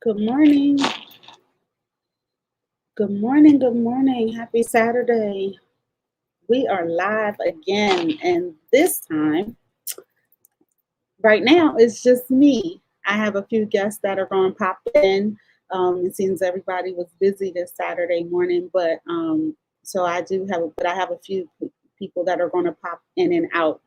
Good morning. Good morning. Good morning. Happy Saturday. We are live again, and this time, right now, it's just me. I have a few guests that are going to pop in. It seems everybody was busy this Saturday morning, but so I have a few people that are going to pop in and out.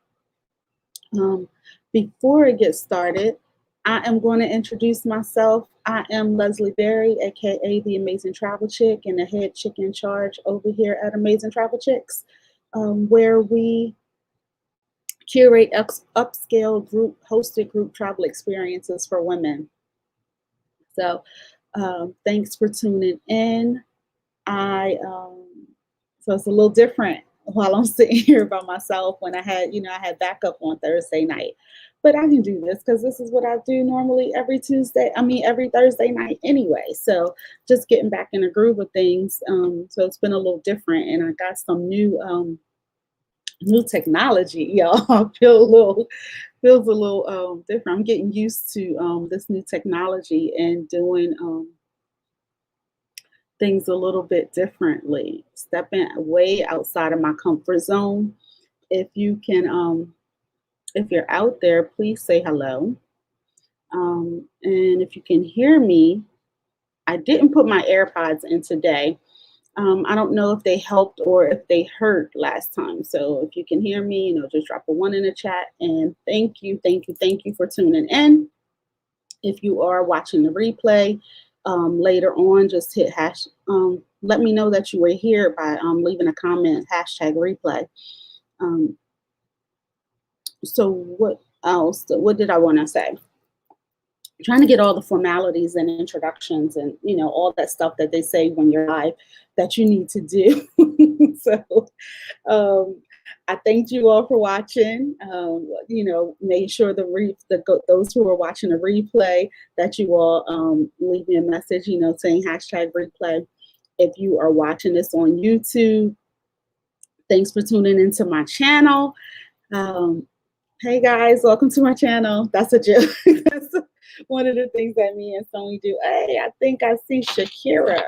Um, Before I get started, I am going to introduce myself. I am Leslie Berry, aka the Amazing Travel Chick, and the head chick in charge over here at Amazing Travel Chicks, where we curate upscale group hosted group travel experiences for women. So, thanks for tuning in. I So it's a little different while I'm sitting here by myself when I had backup on Thursday night. But I can do this because this is what I do normally every Thursday night anyway. So just getting back in the groove of things. So it's been a little different, and I got some new technology, y'all. Feels a little different. I'm getting used to this new technology and doing things a little bit differently, stepping way outside of my comfort zone. If you can, if you're out there, please say hello. And if you can hear me, I didn't put my AirPods in today. I don't know if they helped or if they hurt last time. So if you can hear me, just drop a one in the chat. And thank you for tuning in. If you are watching the replay later on, just hit hash. Let me know that you were here by leaving a comment, hashtag replay. So what else? What did I want to say? Trying to get all the formalities and introductions and all that stuff that they say when you're live that you need to do. So I thank you all for watching. Make sure those who are watching the replay that you all leave me a message, saying hashtag replay. If you are watching this on YouTube, thanks for tuning into my channel. Hey guys, welcome to my channel. That's a joke. That's one of the things that me and Sony do. Hey, I think I see Shakira.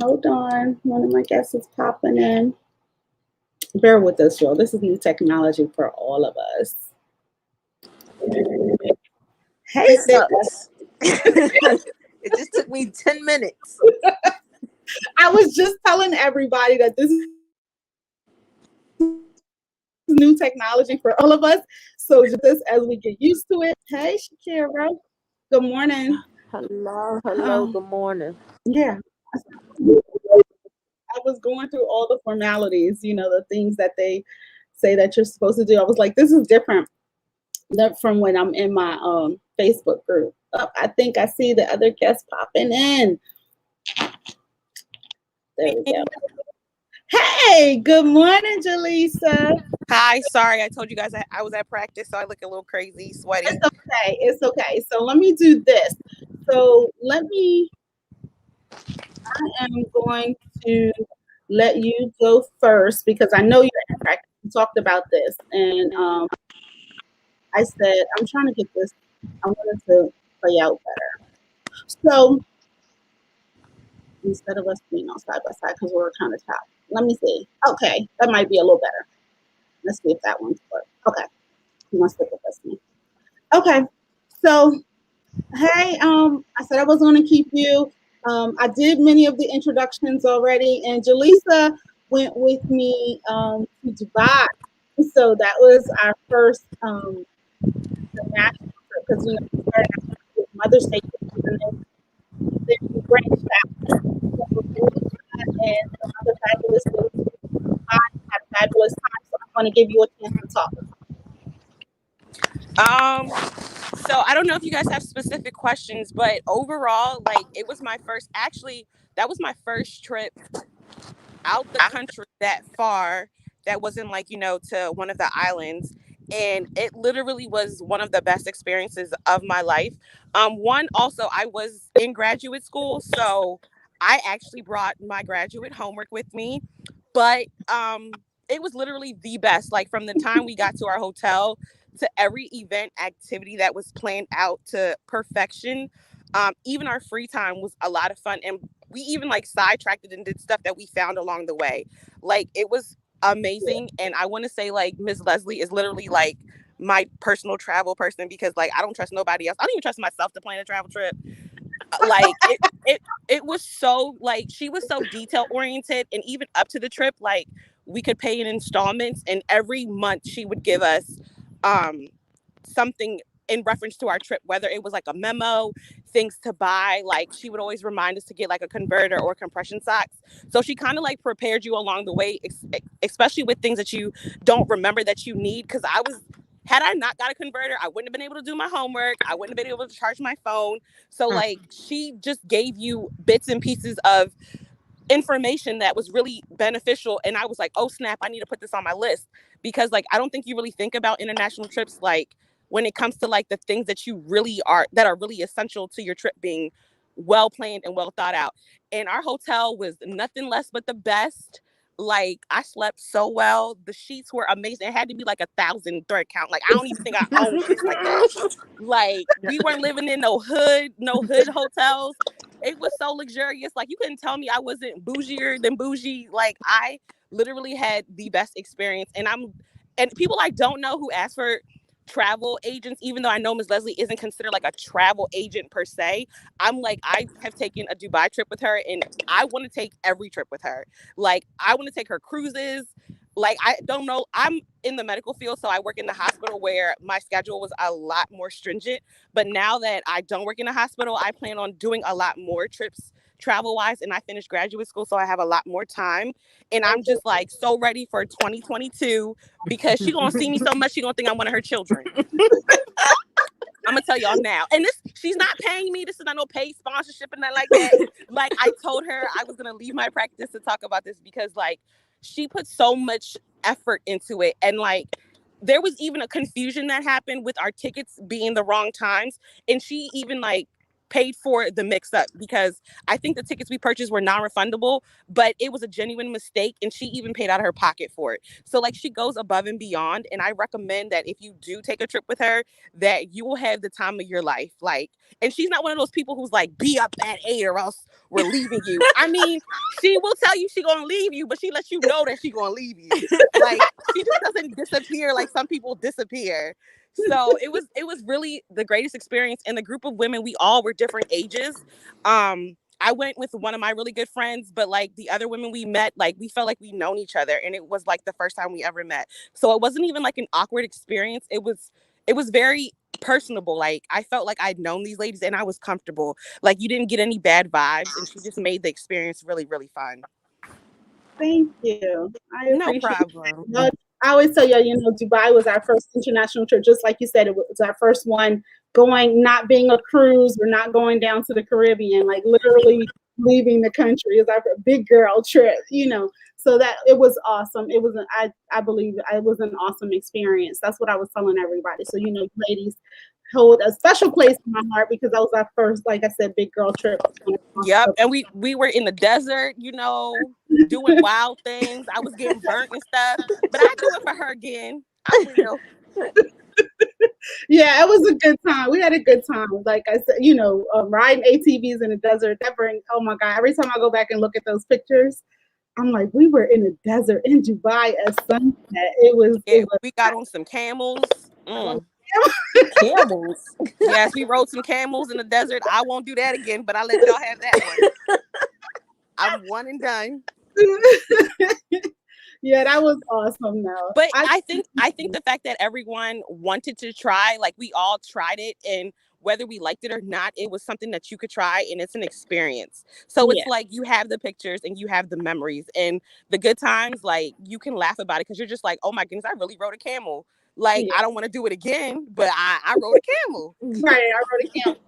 Hold on, one of my guests is popping in. Bear with us, y'all. This is new technology for all of us. Hey, it just took me 10 minutes. I was just telling everybody that this is new technology for all of us. So just as we get used to it. Hey, Shakira. Good morning. Hello, good morning. Yeah. I was going through all the formalities, the things that they say that you're supposed to do. I was like, this is different from when I'm in my Facebook group. I think I see the other guests popping in. There we go. Hey, good morning, Jaleesa. Hi, sorry, I told you guys I was at practice, so I look a little crazy, sweaty. It's okay. So let me do this. I am going to let you go first because I know you're in practice. We talked about this, and I said I'm trying to get this. I wanted to play out better. So instead of us being on side by side because we're kind of top. Let me see. Okay, that might be a little better. Let's see if that one's work. Okay, you want to stick with this one? Okay, so hey, I said I was going to keep you. I did many of the introductions already, and Jaleesa went with me to Dubai. So that was our first international trip because we started out with Mother's Day and then we branched out. And some other fabulous things. I had a fabulous time, so I'm going to give you a chance to talk. So I don't know if you guys have specific questions, but overall, it was that was my first trip out the country that far that wasn't to one of the islands. And it literally was one of the best experiences of my life. One, also, I was in graduate school, so I actually brought my graduate homework with me. But it was literally the best. Like from the time we got to our hotel to every event activity that was planned out to perfection. Even our free time was a lot of fun, and we even like sidetracked it and did stuff that we found along the way. Like it was amazing, and I want to say like Miss Leslie is literally like my personal travel person because like I don't trust nobody else. I don't even trust myself to plan a travel trip. Like it was so like she was so detail oriented, and even up to the trip, like we could pay in installments, and every month she would give us um something in reference to our trip, whether it was like a memo, things to buy. Like she would always remind us to get like a converter or compression socks. So she kind of like prepared you along the way, especially with things that you don't remember that you need. Because had I not got a converter, I wouldn't have been able to do my homework. I wouldn't have been able to charge my phone. So like she just gave you bits and pieces of information that was really beneficial, and I was like, oh snap, I need to put this on my list. Because like I don't think you really think about international trips like when it comes to like the things that you really are that are really essential to your trip being well planned and well thought out. And our hotel was nothing less but the best. Like I slept so well, the sheets were amazing. It had to be like 1,000 thread count. Like I don't even think I own sheets like that. Like we weren't living in no hood hotels. It was so luxurious. Like you couldn't tell me I wasn't bougier than bougie. Like I literally had the best experience. And people I don't know who ask for travel agents, even though I know Ms. Leslie isn't considered like a travel agent per se. I'm like, I have taken a Dubai trip with her, and I want to take every trip with her. Like I want to take her cruises. Like I don't know, I'm in the medical field, so I work in the hospital where my schedule was a lot more stringent. But now that I don't work in a hospital, I plan on doing a lot more trips travel wise, and I finished graduate school, so I have a lot more time. And I'm just like so ready for 2022 because she gonna see me so much she gonna think I'm one of her children. I'm gonna tell y'all now. And she's not paying me. This is not no paid sponsorship and nothing like that. Like I told her I was gonna leave my practice to talk about this because like she put so much effort into it. And like there was even a confusion that happened with our tickets being the wrong times. And she even like paid for the mix up because I think the tickets we purchased were non-refundable, but it was a genuine mistake, and she even paid out of her pocket for it. So like she goes above and beyond, and I recommend that if you do take a trip with her, that you will have the time of your life. Like, and she's not one of those people who's like, be up at 8 or else we're leaving you. I mean, she will tell you she gonna leave you, but she lets you know that she gonna leave you. Like she just doesn't disappear like some people disappear. So it was really the greatest experience. And the group of women, we all were different ages. I went with one of my really good friends, but like the other women we met, like we felt like we known each other, and it was like the first time we ever met. So it wasn't even like an awkward experience. It was very personable. Like I felt like I'd known these ladies and I was comfortable. Like you didn't get any bad vibes, and she just made the experience really, really fun. Thank you. I No appreciate problem. it. I always tell you, Dubai was our first international trip. Just like you said, it was our first one going, not being a cruise or not going down to the Caribbean, like literally leaving the country. It was our big girl trip. So that it was awesome. It was, I believe it was an awesome experience. That's what I was telling everybody. So, ladies, hold a special place in my heart because that was our first, like I said, big girl trip. Yep. And we were in the desert, doing wild things. I was getting burnt and stuff, but I do it for her again. I will. Yeah, it was a good time. We had a good time. Like I said, riding ATVs in the desert, oh my God, every time I go back and look at those pictures, I'm like, we were in the desert in Dubai at sunset. We got on some camels. Camels. Yes, we rode some camels in the desert. I won't do that again, but I'll let y'all have that one. I'm one and done. Yeah, that was awesome though. But I think the fact that everyone wanted to try, like we all tried it, and whether we liked it or not, it was something that you could try, and it's an experience. So it's like you have the pictures and you have the memories and the good times. Like you can laugh about it because you're just like, oh my goodness, I really rode a camel. Like I don't want to do it again, but I rode a camel. Right, I rode a camel.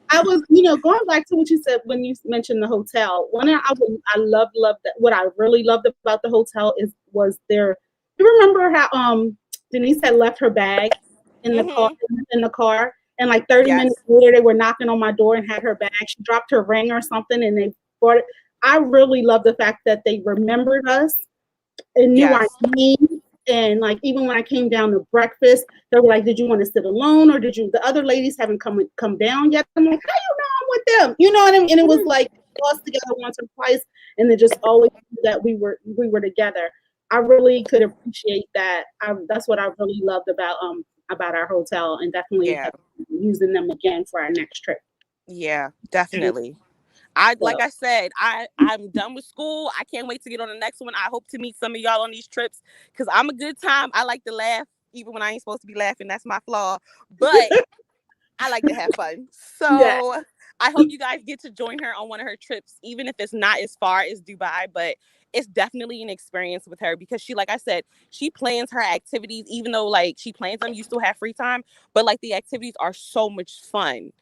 I was, going back to what you said when you mentioned the hotel. I loved that. What I really loved about the hotel was their. You remember how Denise had left her bag in the car, and like 30 minutes later they were knocking on my door and had her bag. She dropped her ring or something, and they brought it. I really love the fact that they remembered us and knew our name And like even when I came down to breakfast, they were like, "Did you want to sit alone, or did you? The other ladies haven't come down yet." I'm like, "How you know I'm with them?" You know what I mean? And it was like us together once or twice, and then just always knew that we were together. I really could appreciate that. That's what I really loved about our hotel, and definitely Yeah. using them again for our next trip. Yeah, definitely. Like So I said, I'm done with school. I can't wait to get on the next one. I hope to meet some of y'all on these trips because I'm a good time. I like to laugh even when I ain't supposed to be laughing. That's my flaw. But I like to have fun. yeah, So I hope you guys get to join her on one of her trips, even if it's not as far as Dubai, but it's definitely an experience with her because she, like I said, she plans her activities, even though like she plans them, you still have free time, but like the activities are so much fun.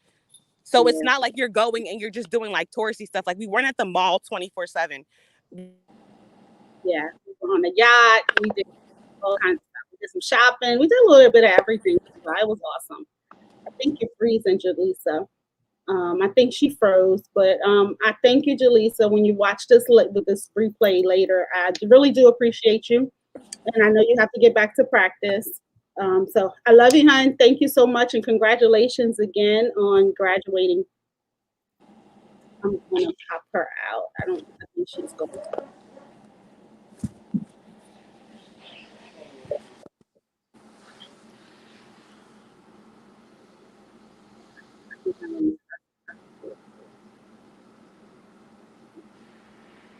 So it's yeah, not like you're going and you're just doing like touristy stuff. Like we weren't at the mall 24/7. yeah. We were on the yacht. We did all kinds of stuff. We did some shopping. We did a little bit of everything. So it was awesome. I think you're freezing, Jaleesa. I think she froze, but I thank you, Jaleesa. When you watch this with this replay later, I really do appreciate you, and I know you have to get back to practice. So I love you, hon. Thank you so much, and congratulations again on graduating. I'm gonna pop her out. I think she's going to.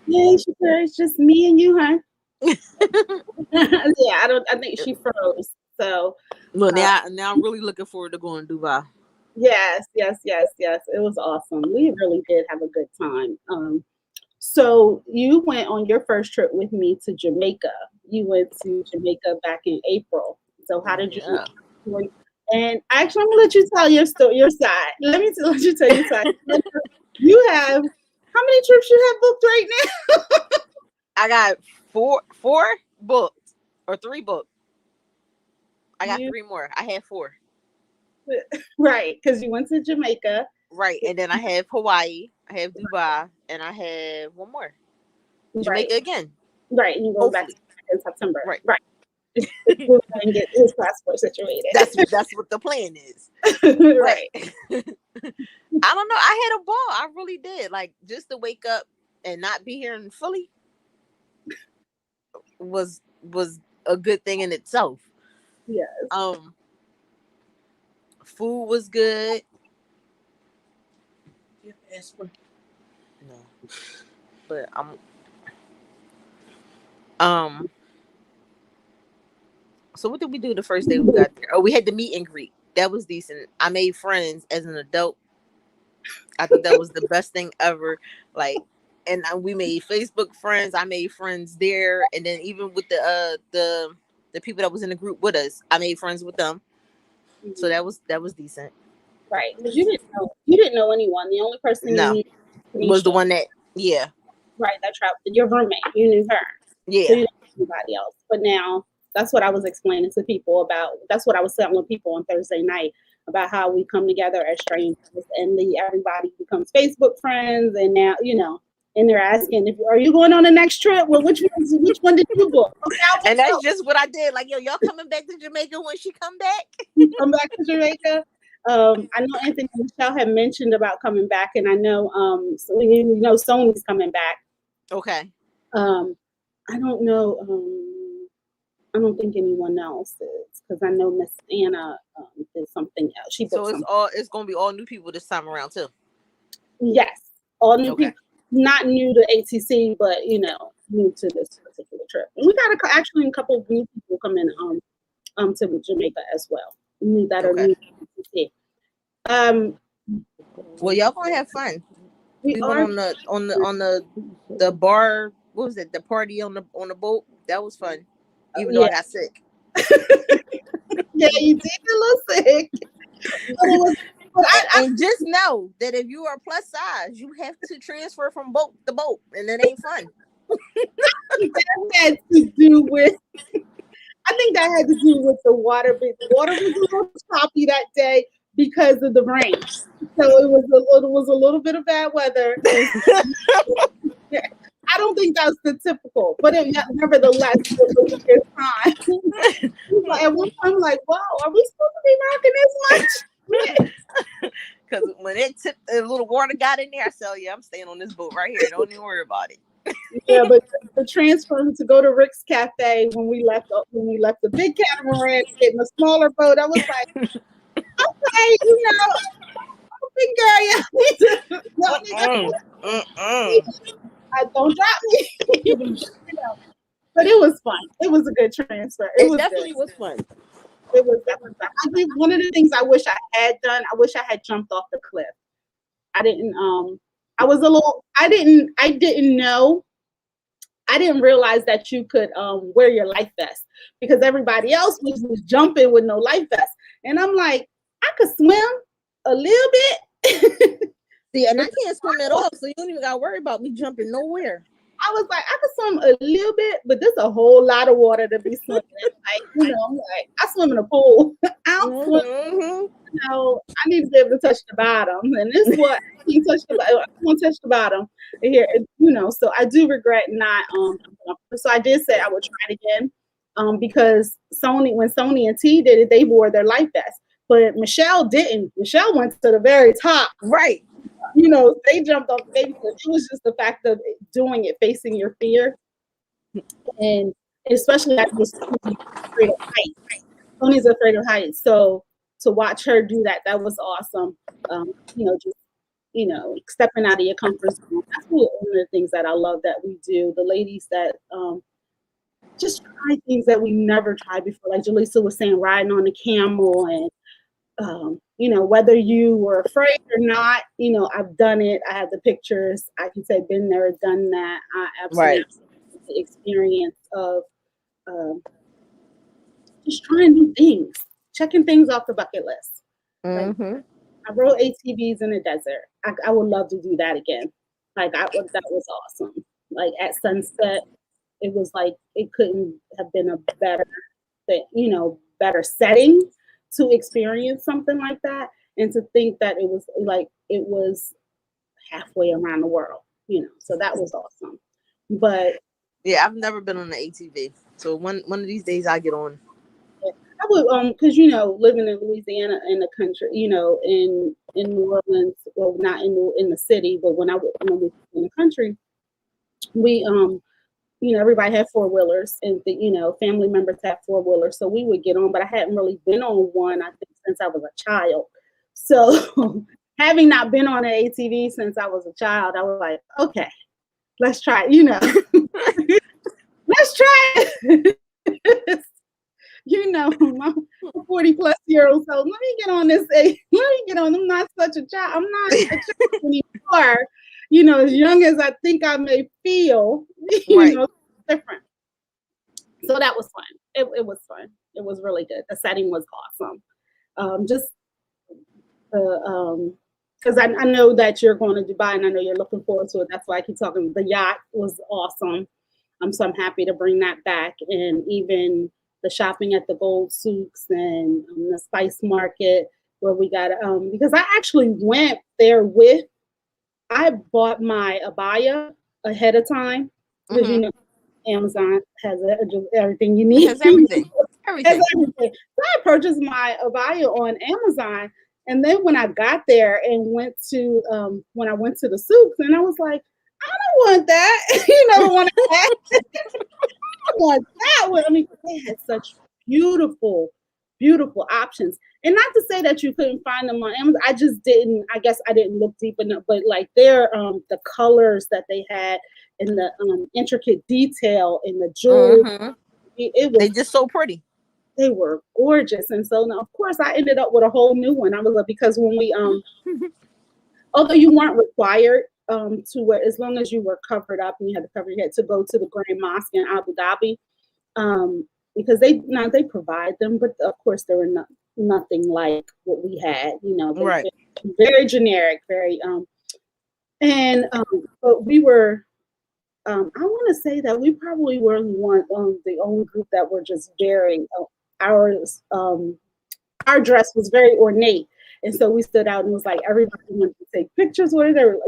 Yeah, it's just me and you, huh? Yeah, I think she froze. So Well, now I'm really looking forward to going to Dubai. yes, yes, yes, yes. It was awesome. We really did have a good time. So you went on your first trip with me to Jamaica. You went to Jamaica back in April. So how did you? Yeah. And actually, I'm gonna let you tell your story, your side. Let you tell your side. You have how many trips you have booked right now? I got four booked or three booked. I got You, three more. I had four. right, because you went to Jamaica. Right. And then I have Hawaii, I have Dubai, and I have one more. Right, Jamaica again. right, and you're going back Hopefully. in September. Right. Right. We're going to get his passport situated. That's what the plan is. Right. I don't know. I had a ball. I really did. Like just to wake up and not be here in Philly was a good thing in itself. Yes. Food was good. No. But so what did we do the first day we got there? Oh, we had the meet and greet. That was decent. I made friends as an adult. I thought that was the best thing ever. Like, and we made Facebook friends. I made friends there, and then even with the people that was in the group with us, I made friends with them. So that was decent. Right, because you didn't know anyone. The only person you No, knew was the one that right, that traveled. Your roommate, you knew her, so yeah. you didn't know anybody else. But now that's what I was explaining to people about. That's what I was telling people on Thursday night about how we come together as strangers and everybody becomes Facebook friends, and now and they're asking if are you going on the next trip? Well, which one did you book? Okay, I'll book And that's just what I did. Like, yo, y'all coming back to Jamaica when she come back? come back to Jamaica. I know Anthony and Michelle had mentioned about coming back, and I know so Sony's coming back. Okay. I don't know. I don't think anyone else is because I know Miss Anna did something else. She booked So something. it's gonna be all new people this time around too. Yes, all new Okay. people, not new to ATC, but new to this particular trip. And we got actually a couple of new people coming to Jamaica as well. That are Okay. new to ATC. Well, y'all gonna have fun. We We went are. on the bar. What was it? The party on the boat. That was fun. Even though Yeah. I got sick. Yeah, you did get a little sick. And just know that if you are plus size, you have to transfer from boat to boat, and it ain't fun. That had to do with. I think that had to do with the water. But the water was a little choppy that day because of the rain. So it was a little bit of bad weather. I don't think that's the typical, but nevertheless, it was a good time. At one time, I'm like, wow, are we supposed to be rocking this much? Because when it tipped, a little water got in there, I said, oh, yeah, I'm staying on this boat right here. Don't even worry about it. Yeah, but the transfer to go to Rick's Cafe when we left the big catamaran, getting a smaller boat, I was like, okay, big girl, y'all need don't drop me. But it was fun. It was a good transfer. It definitely was fun. It was definitely fun. I think one of the things I wish I had done, I wish I had jumped off the cliff. I didn't. I didn't know. I didn't realize that you could wear your life vest because everybody else was jumping with no life vest, and I'm like, I could swim a little bit. See, and I can't swim at all, so you don't even got to worry about me jumping nowhere. I was like, I could swim a little bit, but there's a whole lot of water to be swimming. Like, I'm like, I swim in a pool. I don't swim. I need to be able to touch the bottom, and this is what I can't touch the bottom. I want to touch the bottom here, So I do regret not. So I did say I would try it again, because when Sony and T did it, they wore their life vest, but Michelle didn't. Michelle went to the very top, right? They jumped off the baby cliff. It was just the fact of doing it, facing your fear, and especially after Sony's afraid of heights. Sony's afraid of heights, so to watch her do that was awesome. Stepping out of your comfort zone. That's one of the things that I love that we do. The ladies that just try things that we never tried before, like Jaleesa was saying, riding on the camel, and whether you were afraid or not, I've done it. I have the pictures. I can say been there, done that. I absolutely have the experience of just trying new things, checking things off the bucket list. Mm-hmm. I rode ATVs in the desert. I would love to do that again. That was awesome. Like at sunset, it was like it couldn't have been a better setting to experience something like that, and to think that it was halfway around the world, so that was awesome. But yeah, I've never been on the ATV, so one of these days I get on. I would, because living in Louisiana, in the country, in New Orleans, well, not in the city, but when we was in the country, we everybody had four-wheelers, and family members had four-wheelers, so we would get on, but I hadn't really been on one, I think, since I was a child. So having not been on an ATV since I was a child, I was like, okay, let's try it, let's try it. I'm 40-plus-year-old, so let me get on this. Let me get on. I'm not such a child. I'm not a child anymore. As young as I think I may feel, different. So that was fun. It was fun. It was really good. The setting was awesome. Just because I know that you're going to Dubai, and I know you're looking forward to it. That's why I keep talking. The yacht was awesome. So I'm happy to bring that back, and even the shopping at the gold souks and the spice market where we got because I actually went there I bought my abaya ahead of time because Amazon has everything you need. It has everything. Has everything. So I purchased my abaya on Amazon, and then when I got there and went to the souks, and I was like, I don't want that. I want that. I want that one. I mean, they had such beautiful, beautiful options. And not to say that you couldn't find them on Amazon. I guess I didn't look deep enough, but like the colors that they had and the intricate detail in the jewelry, they just so pretty. They were gorgeous. And so now, of course, I ended up with a whole new one. I was like, because when we although you weren't required to wear, as long as you were covered up and you had to cover your head, to go to the Grand Mosque in Abu Dhabi, because they provide them, but of course they were nothing like what we had, right? Very generic, very but we were. I want to say that we probably were the only group that were just very our dress was very ornate. And so we stood out and it was like everybody wanted to take pictures with it. They were,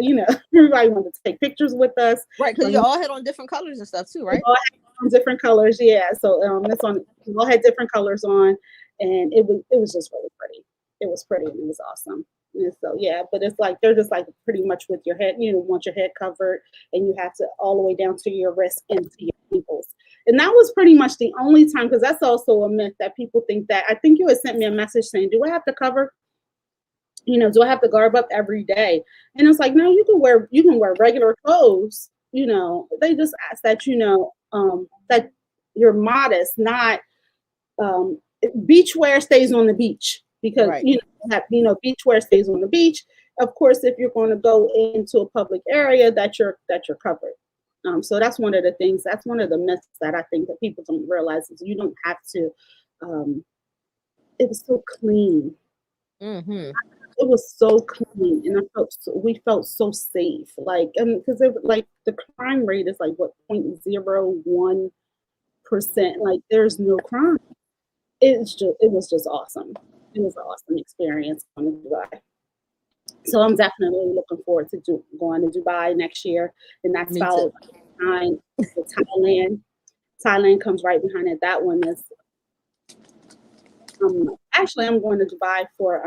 everybody wanted to take pictures with us. Right, because you all had on different colors and stuff too, right? We all had on different colors, yeah. So that's on. We all had different colors on, and it was just really pretty. It was pretty and it was awesome. And so yeah, but it's like they're just like pretty much with your head, want your head covered, and you have to all the way down to your wrist and to your ankles. And that was pretty much the only time, because that's also a myth that people think that. I think you had sent me a message saying, "Do I have to cover? Do I have to garb up every day?" And it's like, no, you can wear regular clothes. They just ask that that you're modest, not beach wear stays on the beach, because Right. Beach wear stays on the beach. Of course, if you're going to go into a public area, that you're covered. So that's one of the things. That's one of the myths that I think that people don't realize is you don't have to. It was so clean. Mm-hmm. It was so clean, and we felt so safe. Like, because like the crime rate is like what 0.01%. Like, there's no crime. It was just awesome. It was an awesome experience going to Dubai. So I'm definitely looking forward to going to Dubai next year, and that's Me followed behind with Thailand. Thailand comes right behind it. That one is actually I'm going to Dubai for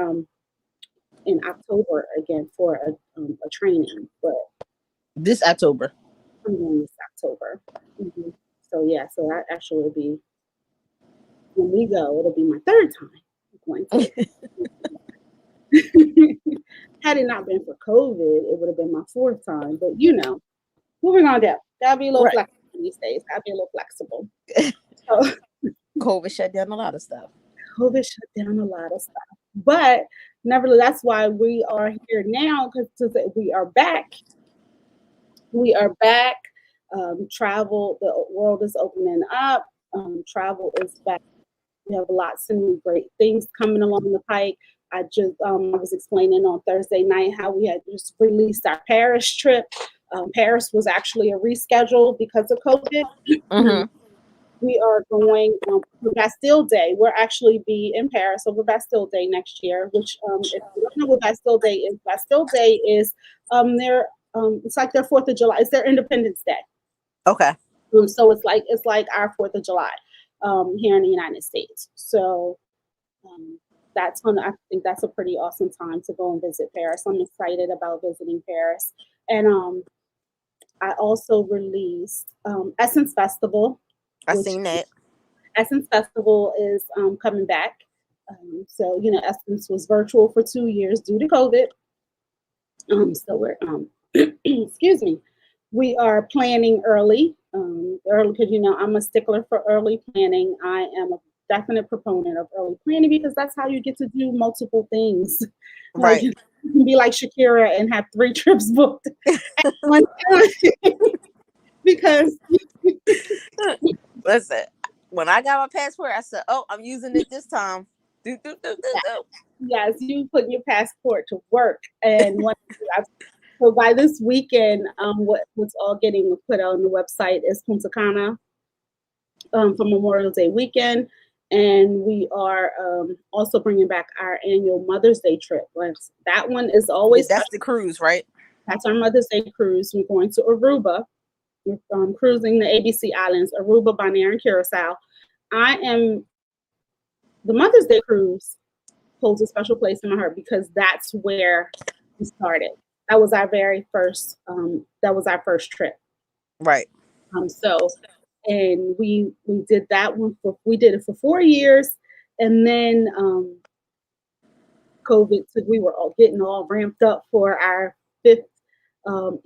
in October again for a training, but This October. I'm going this October. So yeah, so that actually will be when we go. It'll be my third time going to. Had it not been for COVID, it would have been my fourth time. But what we're gonna do? Gotta be a little flexible these days. Gotta be a little flexible. So, COVID shut down a lot of stuff. COVID shut down a lot of stuff, but nevertheless, that's why we are here now, because we are back. We are back. Travel, the world is opening up. Travel is back. We have lots of new great things coming along the pike. I was explaining on Thursday night how we had just released our Paris trip. Paris was actually a reschedule because of COVID. Mm-hmm. We are going for Bastille Day. We'll actually be in Paris over Bastille Day next year, which if you don't know what Bastille Day is their it's like their 4th of July. It's their Independence Day. Okay. So it's like our 4th of July here in the United States. So I think that's a pretty awesome time to go and visit Paris. I'm excited about visiting Paris. And I also released Essence Festival. I seen that. Essence Festival is coming back. So Essence was virtual for 2 years due to COVID. So we're excuse me. We are planning early because I'm a stickler for early planning. I am a definite proponent of early planning because that's how you get to do multiple things. Right. Like, you can be like Shakira and have 3 trips booked at one time. Because listen, when I got my passport, I said, "Oh, I'm using it this time." Do. Yes, you put your passport to work, and so by this weekend, what's all getting put on the website is Punta Cana for Memorial Day weekend. And we are also bringing back our annual Mother's Day trip. That one is always that's the cruise, right? That's our Mother's Day cruise. We're going to Aruba. We're cruising the ABC Islands, Aruba, Bonaire, and Curacao. The Mother's Day cruise holds a special place in my heart because that's where we started. That was our very first. That was our first trip. Right. And we did that one we did it for 4 years, and then COVID. So we were all getting all ramped up for our 5th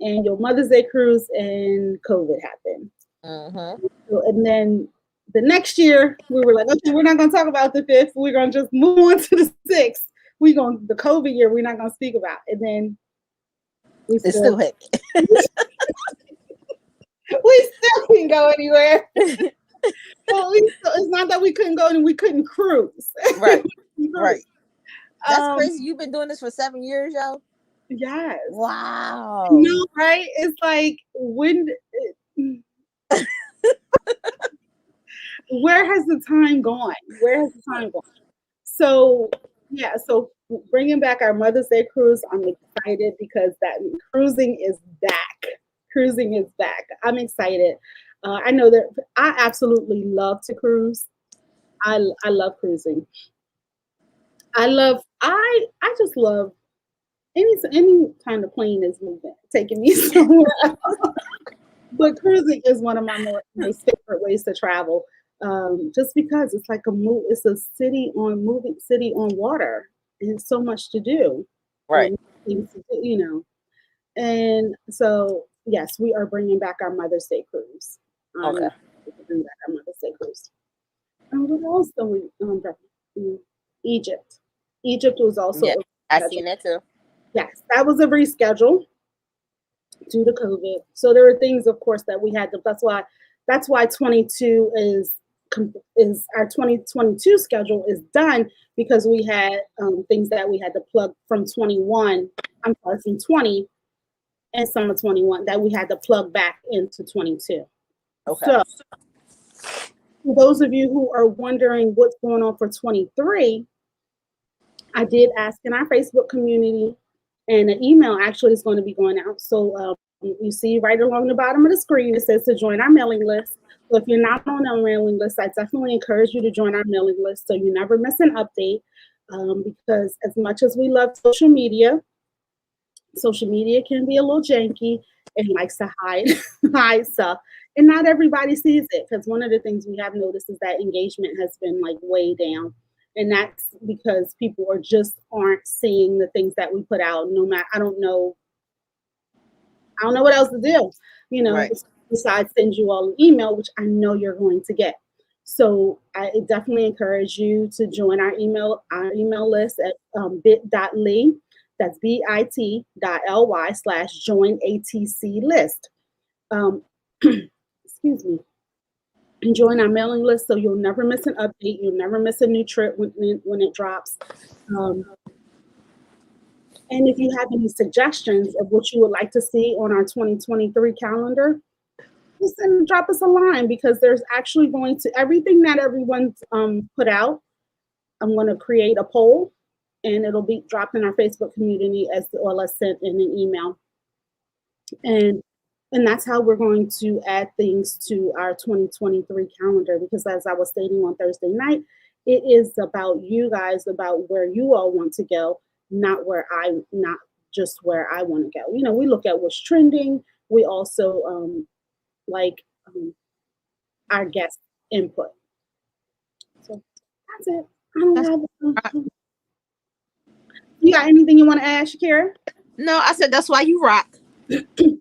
annual Mother's Day cruise, and COVID happened. Mm-hmm. So, and then the next year we were like, okay, we're not going to talk about the 5th. We're going to just move on to the 6th. The COVID year we're not going to speak about. And then it's still happening. We still couldn't go anywhere. Well, it's not that we couldn't go and we couldn't cruise. Right. Right. That's crazy. You've been doing this for 7 years, yo. Yes. Wow. No, right? It's like where has the time gone? So, Yeah, so bringing back our Mother's Day cruise, I'm excited because that cruising is back. Cruising is back. I'm excited. I know that I absolutely love to cruise. I love cruising. I just love any kind of plane is moving, taking me somewhere. But cruising is one of my most favorite ways to travel. Just because it's like it's a city on moving city on water. And so much to do Right. and things to do, And so, yes, we are bringing back our Mother's Day cruise. Okay. To bring back our Mother's Day cruise. And what else do we? Egypt. Egypt was also Yeah, a I reschedule. seen that too. Yes, that was a reschedule due to COVID. So there were things, of course, that we had to. That's why 22 is our 2022 schedule is done because we had things that we had to plug from 21. I'm sorry, from 20 and summer 21 that we had to plug back into 22. Okay. So for those of you who are wondering what's going on for 23, I did ask in our Facebook community, and an email actually is going to be going out. So you see right along the bottom of the screen, it says to join our mailing list. So if you're not on our mailing list, I definitely encourage you to join our mailing list so you never miss an update. Because as much as we love social media can be a little janky and likes to hide stuff. And not everybody sees it because one of the things we have noticed is that engagement has been like way down. And that's because people aren't seeing the things that we put out. No matter, I don't know what else to do, Right. besides send you all an email, which I know you're going to get. So I definitely encourage you to join our email list at bit.ly. That's bit.ly/join ATC list. Excuse me. And join our mailing list so you'll never miss an update. You'll never miss a new trip when it drops. And if you have any suggestions of what you would like to see on our 2023 calendar, just drop us a line because there's actually going to everything that everyone's put out. I'm going to create a poll, and it'll be dropped in our Facebook community as well as sent in an email. And that's how we're going to add things to our 2023 calendar because as I was stating on Thursday night, it is about you guys, about where you all want to go, not just where I want to go. We look at what's trending. We also like our guest input. So that's it. I don't have. You got anything you want to add, Shakira? No, I said that's why you rock.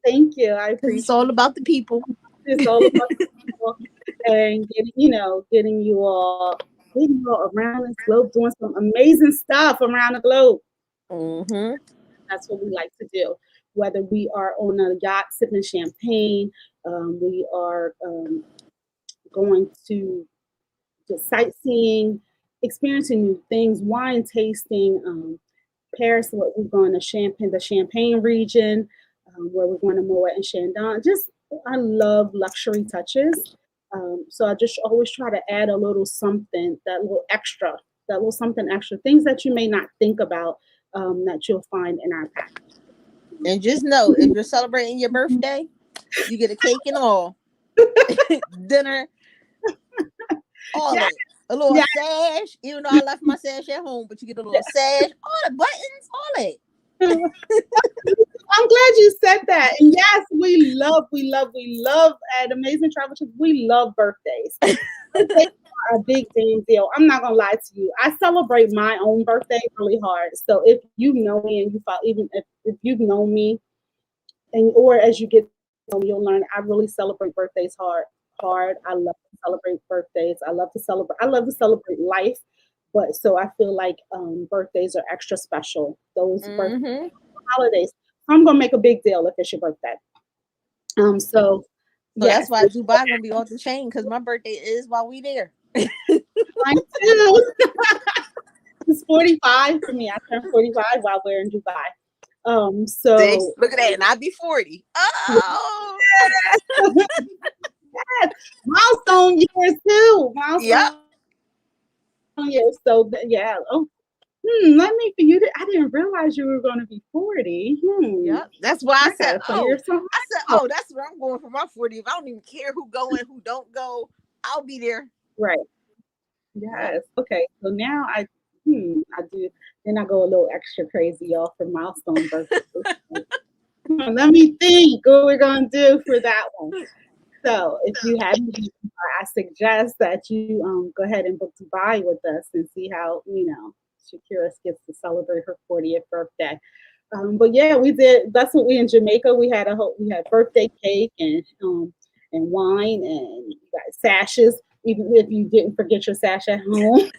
Thank you. I appreciate it's all about the people. It's all about the people and getting you all around this globe, doing some amazing stuff around the globe. Mm-hmm. That's what we like to do. Whether we are on a yacht sipping champagne, we are going to just sightseeing, experiencing new things, wine tasting. Paris, what we're going to the Champagne region, where we're going to Moet and Chandon. I love luxury touches. So I just always try to add a little something, that little something extra, things that you may not think about that you'll find in our package. And just know, if you're celebrating your birthday, you get a cake and all, dinner, all that. A little sash, even though I left my sash at home, but you get a little sash, all the buttons, all that. I'm glad you said that. And yes, we love at Amazing Travel Trips. We love birthdays. Birthdays are a big damn deal. I'm not gonna lie to you. I celebrate my own birthday really hard. So if you know me and even if you've known me, or as you get to know me, you'll learn I really celebrate birthdays hard. I love to celebrate birthdays. I love to celebrate life. But so I feel like birthdays are extra special. Those birthdays, holidays. I'm gonna make a big deal if it's your birthday. So that's why Dubai gonna be off the chain because my birthday is while we there. Mine too. It's 45 for me. I turned 45 while we're in Dubai. So look at that, and I'll be 40. Oh, yes. Milestone years too. Milestone years. So yeah. Oh, Let me for you. I didn't realize you were going to be 40. Yep. That's why I I said, gotta play your song. that's where I'm going for my 40. If I don't even care who go and who don't go, I'll be there. Right. Yep. Yes. Okay. So now I do. Then I go a little extra crazy, y'all, for milestone birthdays. Let me think what we're gonna do for that one. So if you haven't, I suggest that you go ahead and book Dubai with us and see how Shakira gets to celebrate her 40th birthday. But yeah, we did. That's what we in Jamaica. We had birthday cake and wine and you got sashes. Even if you didn't forget your sash at home,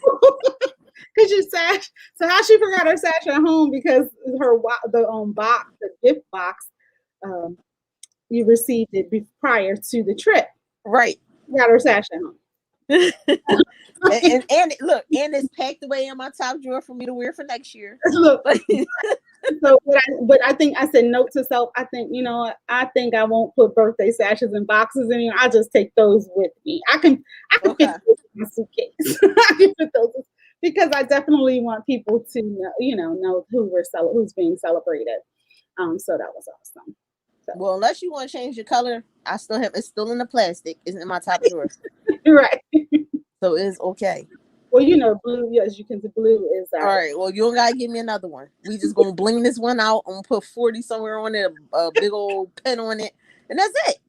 because your sash. So how she forgot her sash at home because the gift box, um, you received it prior to the trip. Right. Got her sash at home. and look, and it's packed away in my top drawer for me to wear for next year. Look, so but I think I said note to self. I think I think I won't put birthday sashes in boxes anymore. I'll just take those with me. I can fit those in my suitcase. I can fit those because I definitely want people to know who's being celebrated. So that was awesome. So. Well, unless you want to change your color, I still have it's still in the plastic. It's in my top drawer. Right. So it's okay. Well, blue, as you can see, blue is all right. Well, you don't gotta give me another one. We just gonna bling this one out. I'm gonna put 40 somewhere on it, a big old pen on it, and that's it.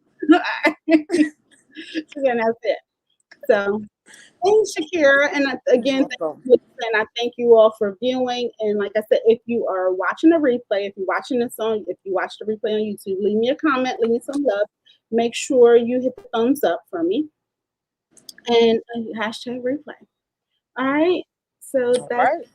And that's it. So, thanks, Shakira, and again, and I thank you all for viewing. And like I said, if you are watching the replay, if you watch the replay on YouTube, leave me a comment, leave me some love. Make sure you hit the thumbs up for me, and hashtag replay. All right. So that's right.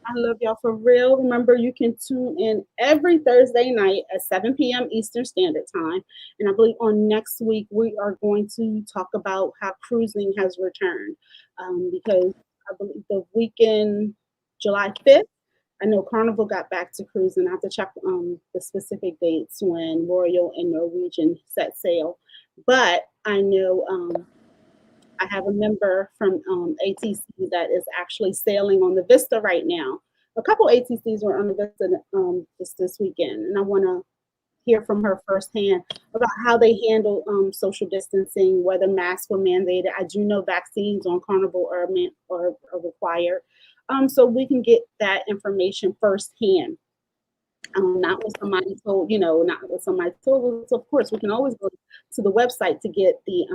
I love y'all for real. Remember, you can tune in every Thursday night at 7 p.m. Eastern Standard Time. And I believe on next week, we are going to talk about how cruising has returned. Because I believe the weekend, July 5th, I know Carnival got back to cruising. I have to check the specific dates when Royal and Norwegian set sail. But I know I have a member from ATC that is actually sailing on the Vista right now. A couple ATCs were on the Vista just this weekend, and I want to hear from her firsthand about how they handle social distancing, whether masks were mandated. I do know vaccines on Carnival are required, so we can get that information firsthand. Not what somebody told, not what somebody told us. Of course, we can always go to the website to get the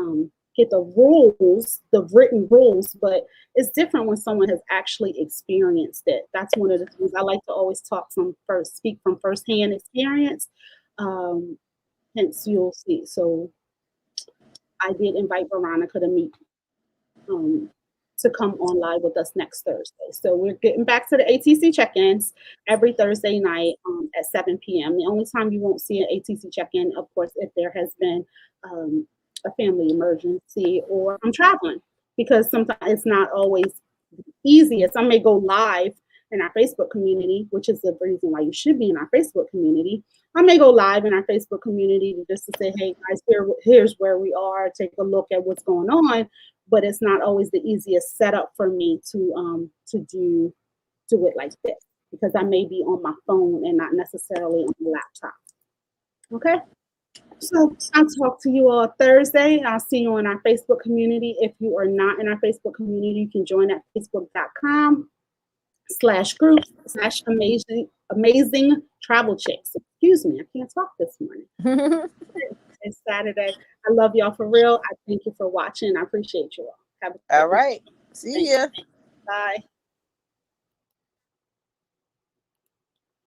rules, the written rules, but it's different when someone has actually experienced it. That's one of the things I like to always speak from firsthand experience. Hence, you'll see. So I did invite Veronica to meet to come on live with us next Thursday. So we're getting back to the ATC check-ins every Thursday night at 7 p.m. The only time you won't see an ATC check-in, of course, if there has been a family emergency or I'm traveling, because sometimes it's not always easy. Some may go live in our Facebook community, which is the reason why you should be in our Facebook community. I may go live in our Facebook community just to say, hey guys, here's where we are, take a look at what's going on. But it's not always the easiest setup for me to do it like this, because I may be on my phone and not necessarily on the laptop. Okay. So I'll talk to you all Thursday. I'll see you in our Facebook community. If you are not in our Facebook community, you can join at facebook.com/group/amazing travel chicks. Excuse me, I can't talk this morning. It's Saturday. I love y'all for real. I thank you for watching. I appreciate you all. All right. See ya. Bye.